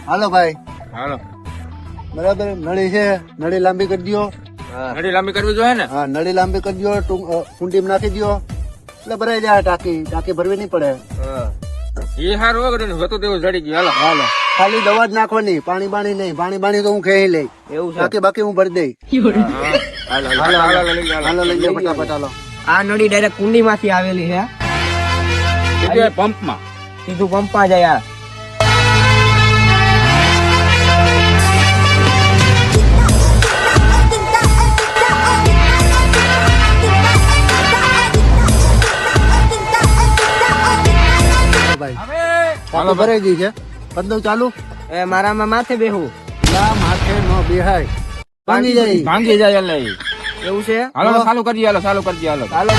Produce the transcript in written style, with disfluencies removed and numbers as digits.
હાલો ભાઈ હાલો બરાબર નળી છે નળી લાંબી કરી દો નળી લાંબી કરવી જોઈએ ને હા નળી લાંબી કરી દો કુંડીમાં નાખી દો એટલે ભરાઈ જાય ટાંકી ભરવી નહીં પડે એ હારું વગર હતું તેવું જડી ગયું હાલો હાલો ખાલી દવા જ નાખવાની પાણી બાણી નહીં પાણી બાણી તો હું ખેઈ લઈ એવું છે બાકી બાકી હું ભરી દઈ હાલો હાલો હાલો લઈ જાઓ. હાલો લઈ જાઓ ફટાફટ હાલો આ નળી ડાયરેક્ટ કુંડી માંથી આવેલી છે સીધું પંપમાં સીધું પંપમાં જાય આ. ભાઈ હાલો ટાંકી ભરાઈ ગઈ છે પંદર ચાલુ એ મારામાં માથે બેહું ના માથે નો બેહાય ભાંગી જાય ભાંગી જાય એટલે ઈ. એવું છે હાલો ચાલુ કરજે હાલો ચાલુ કરજે હાલો ચાલો